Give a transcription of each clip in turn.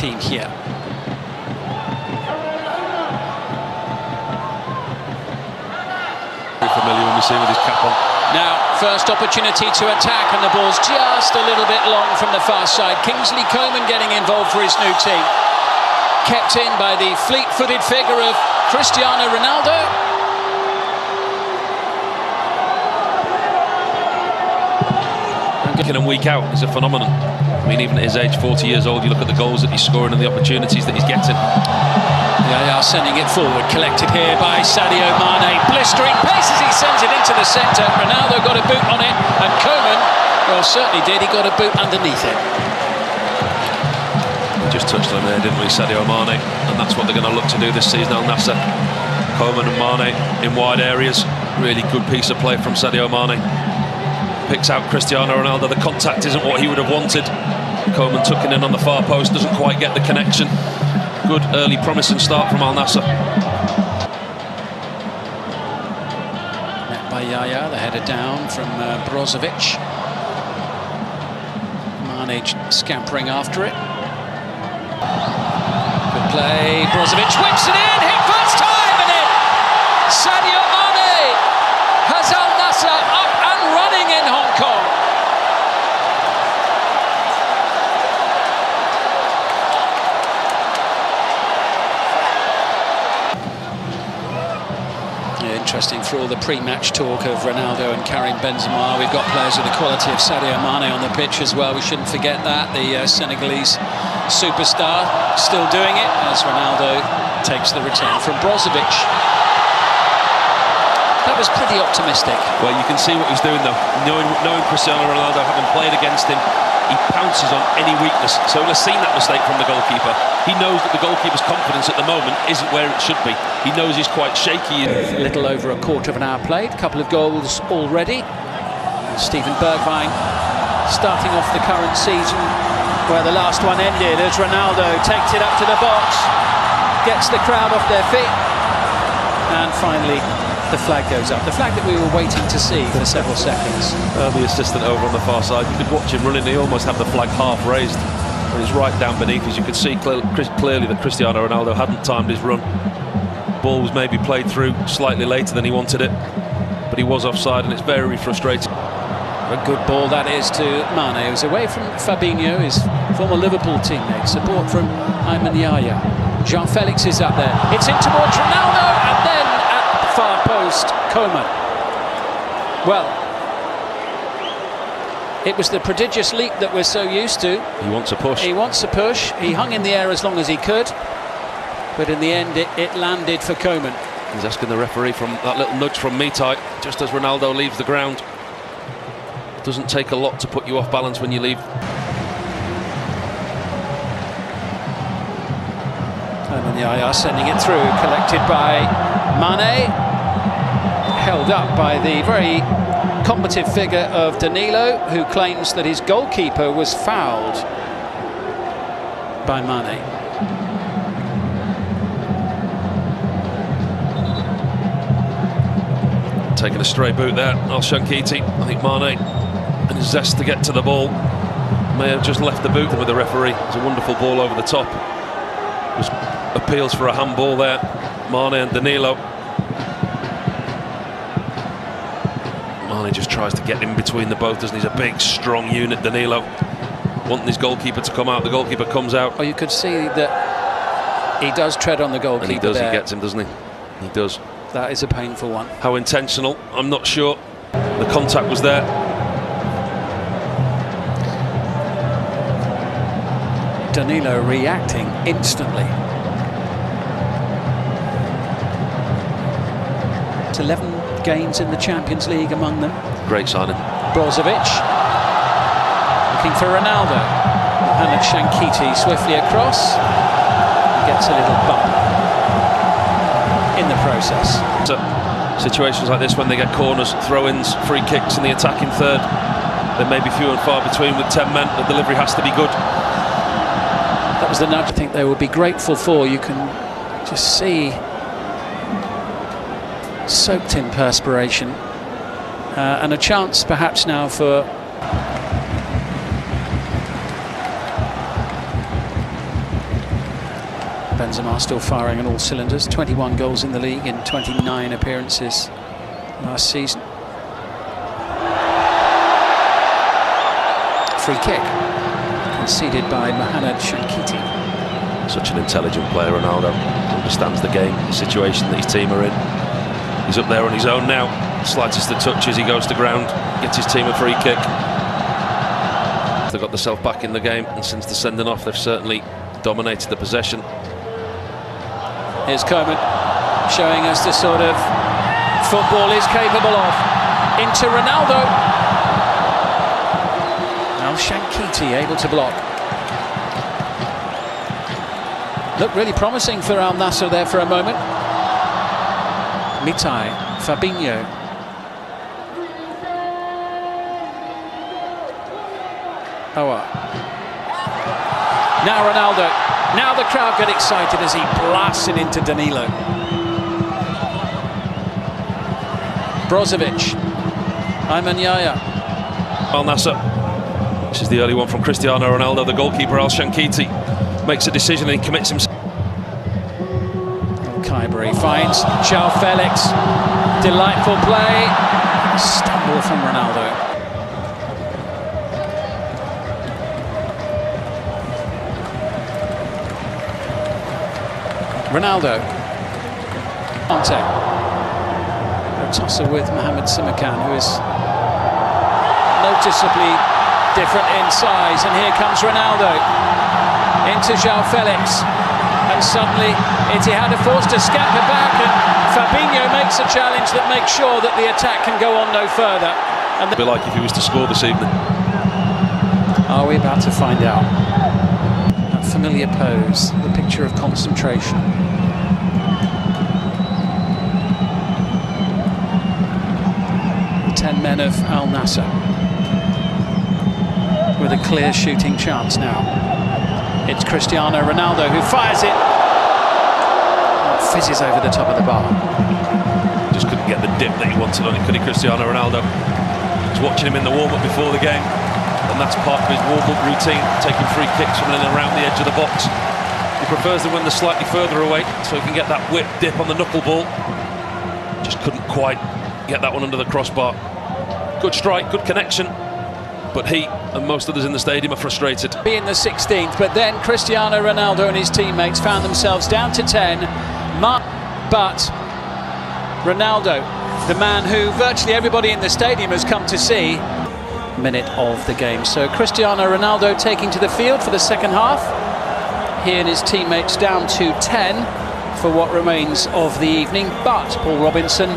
team here. Very familiar when we see him with his cap on. Now, first opportunity to attack, and the ball's just a little bit long from the far side. Kingsley Coman getting involved for his new team. Kept in by the fleet-footed figure of Cristiano Ronaldo. Week in and week out is a phenomenon. I mean, even at his age, 40 years old, you look at the goals that he's scoring and the opportunities that he's getting. They are sending it forward, collected here by Sadio Mane. Blistering pace as he sends it into the centre. Ronaldo got a boot on it, and Coman, well, certainly did. He got a boot underneath it. We just touched on there, didn't we, Sadio Mane? And that's what they're going to look to do this season, Al Nassr. Coman and Mane in wide areas. Really good piece of play from Sadio Mane. Picks out Cristiano Ronaldo. The contact isn't what he would have wanted. Coman tucking in on the far post, doesn't quite get the connection. Good early promising start from Al Nassr. Met by Yaya, the header down from Brozovic. Mane scampering after it. Good play, Brozovic whips it in, hit first time and in! Sadio Mane has Al Nassr up and running in Hong Kong. Interesting for all the pre-match talk of Ronaldo and Karim Benzema. We've got players of the quality of Sadio Mane on the pitch as well. We shouldn't forget that. The Senegalese superstar still doing it as Ronaldo takes the return from Brozovic. That was pretty optimistic. Well, you can see what he's doing though. Knowing Cristiano Ronaldo, having played against him, he pounces on any weakness. So we've seen that mistake from the goalkeeper. He knows that the goalkeeper's confidence at the moment isn't where it should be. He knows he's quite shaky. A little over a quarter of an hour played, a couple of goals already. Steven Bergwijn starting off the current season where the last one ended as Ronaldo takes it up to the box, gets the crowd off their feet, and finally the flag goes up. The flag that we were waiting to see for several seconds. The assistant over on the far side, you could watch him running, he almost had the flag half raised. And he's right down beneath, as you could see clearly that Cristiano Ronaldo hadn't timed his run. Ball was maybe played through slightly later than he wanted it, but he was offside, and it's very frustrating. A good ball that is to Mane, who's away from Fabinho, his former Liverpool teammate. Support from Ayman Yaya. Jean-Felix is up there. It's in towards Ronaldo, and then at the far post, Coman. Well, it was the prodigious leap that we're so used to. He wants a push. He wants a push. He hung in the air as long as he could, but in the end it landed for Coman. He's asking the referee from that little nudge from Ittihad just as Ronaldo leaves the ground. It doesn't take a lot to put you off balance when you leave. And Yaya sending it through, collected by Mane, held up by the very combative figure of Danilo, who claims that his goalkeeper was fouled by Mane. Taking a stray boot there, Al Shankiti. I think Mane, and his zest to get to the ball, may have just left the boot with the referee. It's a wonderful ball over the top. It was appeals for a handball there. Mane and Danilo. Mane just tries to get in between the both, doesn't he? He's a big, strong unit, Danilo. Wanting his goalkeeper to come out, the goalkeeper comes out. Oh, you could see that he does tread on the goalkeeper. And he does, there. He gets him, doesn't he? He does. That is a painful one. How intentional, I'm not sure. The contact was there. Danilo reacting instantly. It's 11 games in the Champions League among them. Great signing. Brozovic looking for Ronaldo. Mohamed Shankiti swiftly across. Gets a little bump in the process. So, situations like this, when they get corners, throw-ins, free kicks in the attacking third, there may be few and far between with 10 men. The delivery has to be good. That was the nudge I think they would be grateful for. You can just see, soaked in perspiration, and a chance perhaps now for Benzema still firing on all cylinders. 21 goals in the league in 29 appearances last season. Free kick conceded by Mohamed Shankiti. Such an intelligent player, Ronaldo. Understands the game, the situation that his team are in. He's up there on his own now. Slightest of touches, he goes to ground, gets his team a free kick. They've got themselves back in the game, and since the sending off, they've certainly dominated the possession. Here's Coman showing us the sort of football is capable of. Into Ronaldo. Now Shankiti able to block. Looked really promising for Al Nassr there for a moment. Mitai, Fabinho. Now Ronaldo. Now the crowd get excited as he blasts it into Danilo. Brozovic. Ayman Yaya. Al Nassr. This is the early one from Cristiano Ronaldo. The goalkeeper Al Shankiti makes a decision and he commits himself. Khyber finds João Felix. Delightful play. Stumble from Ronaldo. Ronaldo. Ante. A tussle with Mohamed Simakan, who is noticeably different in size. And here comes Ronaldo. Into João Felix. And suddenly Ittihad are forced to scamper back, and Fabinho makes a challenge that makes sure that the attack can go on no further. And It'd be like if he was to score this evening. Are we about to find out? That familiar pose, the picture of concentration. The 10 men of Al Nassr with a clear shooting chance now. It's Cristiano Ronaldo who fires it. It fizzes over the top of the bar. Just couldn't get the dip that he wanted on it, could he, Cristiano Ronaldo? I was watching him in the warm-up before the game, and that's part of his warm-up routine, taking free kicks from in and around the edge of the box. He prefers them when they're slightly further away, so he can get that whip dip on the knuckleball. Just couldn't quite get that one under the crossbar. Good strike, good connection, but he and most others in the stadium are frustrated. In the 16th, but then Cristiano Ronaldo and his teammates found themselves down to 10. But Ronaldo, the man who virtually everybody in the stadium has come to see, minute of the game. So Cristiano Ronaldo taking to the field for the second half. He and his teammates down to 10 for what remains of the evening. But Paul Robinson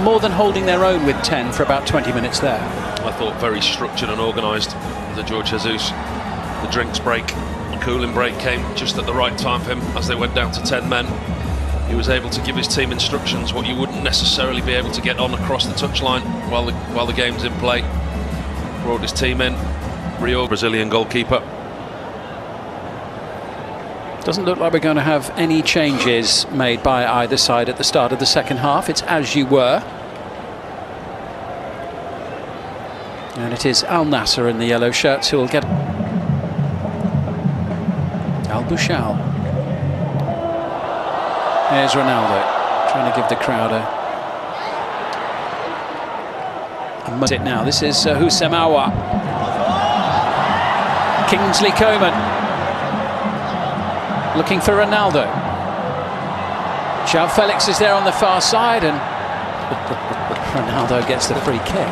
more than holding their own with 10 for about 20 minutes there. I thought very structured and organised, the George Jesus. The drinks break, the cooling break came just at the right time for him as they went down to 10 men. He was able to give his team instructions, what you wouldn't necessarily be able to get on across the touchline while the game's in play. Brought his team in, Rio, Brazilian goalkeeper. Doesn't look like we're going to have any changes made by either side at the start of the second half. It's as you were. And it is Al Nassr in the yellow shirts who will get Al Bouchal. Here's Ronaldo trying to give the crowd a it now. This is Houssem Aouar. Kingsley Coman looking for Ronaldo. João Felix is there on the far side, and Ronaldo gets the free kick.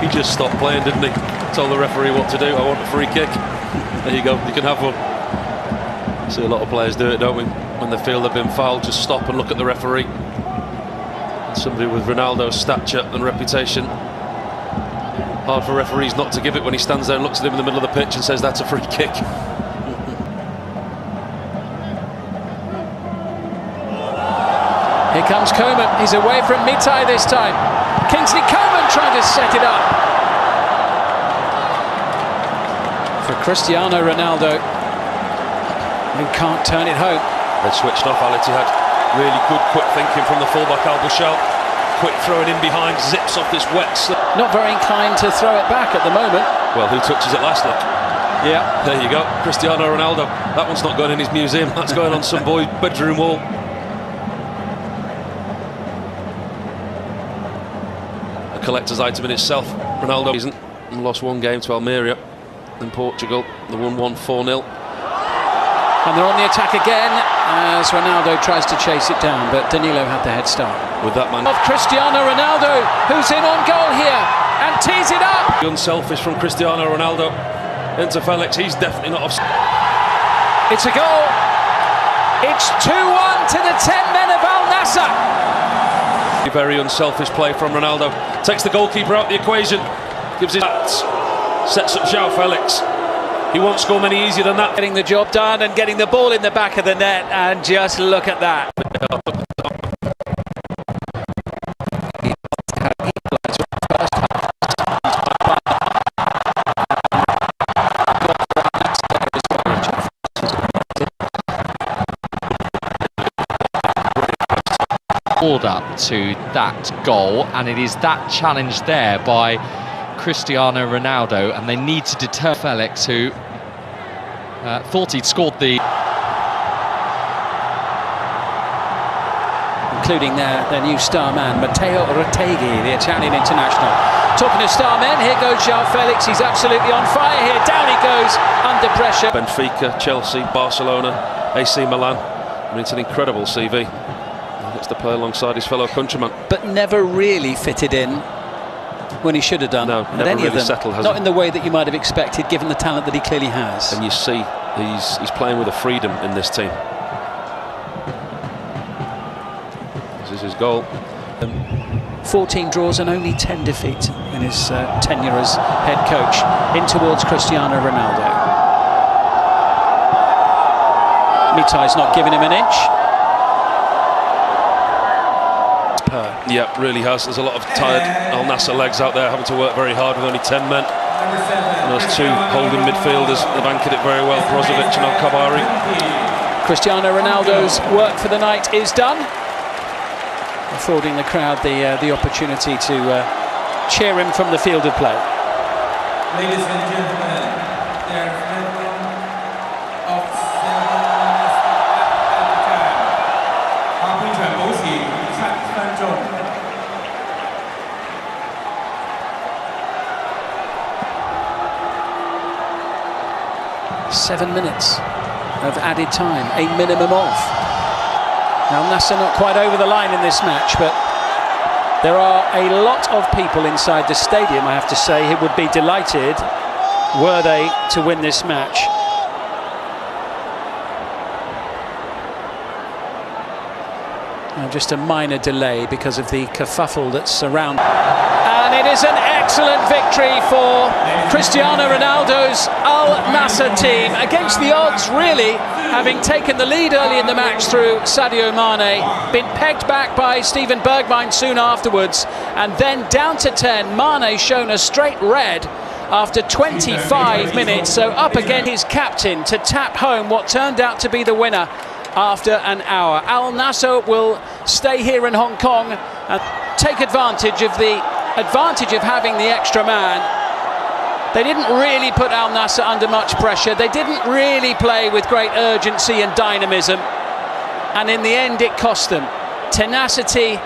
He just stopped playing, didn't he? Told the referee what to do. I want a free kick. There you go, you can have one. See a lot of players do it, don't we? When they feel they've been fouled, just stop and look at the referee. Somebody with Ronaldo's stature and reputation, hard for referees not to give it when he stands there and looks at him in the middle of the pitch and says that's a free kick. Here comes Coman. He's away from Mitai this time. Kingsley Coman trying to set it up for Cristiano Ronaldo, who can't turn it home. They've switched off Al Ittihad. Really good, quick thinking from the fullback Al Bouchal. Quick throwing in behind, zips off this wet slip. Not very inclined to throw it back at the moment. Well, who touches it last, look? Yeah. There you go, Cristiano Ronaldo. That one's not going in his museum, that's going on some boy's bedroom wall. A collector's item in itself. Ronaldo isn't. Lost one game to Almeria in Portugal. The 1-1 4-0. And they're on the attack again as Ronaldo tries to chase it down, but Danilo had the head start. With that man. Of Cristiano Ronaldo, who's in on goal here and tees it up. Unselfish from Cristiano Ronaldo into Felix. He's definitely not offside. It's a goal. It's 2-1 to the 10 men of Al Nassr. Very unselfish play from Ronaldo. Takes the goalkeeper out the equation. Gives his bats. Sets up João Felix. He won't score many easier than that. Getting the job done and getting the ball in the back of the net, and just look at that. Up to that goal, and it is that challenge there by Cristiano Ronaldo, and they need to deter Felix, who thought he'd scored the... Including their new star man, Matteo Retegui, the Italian international. Talking of star men, here goes João Felix, he's absolutely on fire here, down he goes, under pressure. Benfica, Chelsea, Barcelona, AC Milan. I mean, it's an incredible CV. He gets to play alongside his fellow countryman. But never really fitted in when he should have done. No, never any really of them. settled, has Not he? in the way that you might have expected, given the talent that he clearly has. And you see, he's playing with a freedom in this team. This is his goal. 14 draws and only 10 defeats in his tenure as head coach. In towards Cristiano Ronaldo. Mitai's not giving him an inch. Yeah, really has. There's a lot of tired Al Nassr legs out there having to work very hard with only 10 men. And those two holding midfielders have anchored it very well, Brozovic and Al-Kabari. Cristiano Ronaldo's work for the night is done, affording the crowd the opportunity to cheer him from the field of play. Ladies and gentlemen, their flavor of 7 minutes of added time, a minimum of. Now Nassr not quite over the line in this match, but there are a lot of people inside the stadium, I have to say, who would be delighted were they to win this match. Now just a minor delay because of the kerfuffle that's around. And it is an excellent victory for Cristiano Ronaldo's Al Nassr team, against the odds really, having taken the lead early in the match through Sadio Mane, been pegged back by Steven Bergwijn soon afterwards, and then down to 10. Mane shown a straight red after 25 minutes, so up again his captain to tap home what turned out to be the winner after an hour. Al Nassr will stay here in Hong Kong and take advantage of having the extra man. They didn't really put Al Nassr under much pressure. They didn't really play with great urgency and dynamism. And in the end, it cost them. Tenacity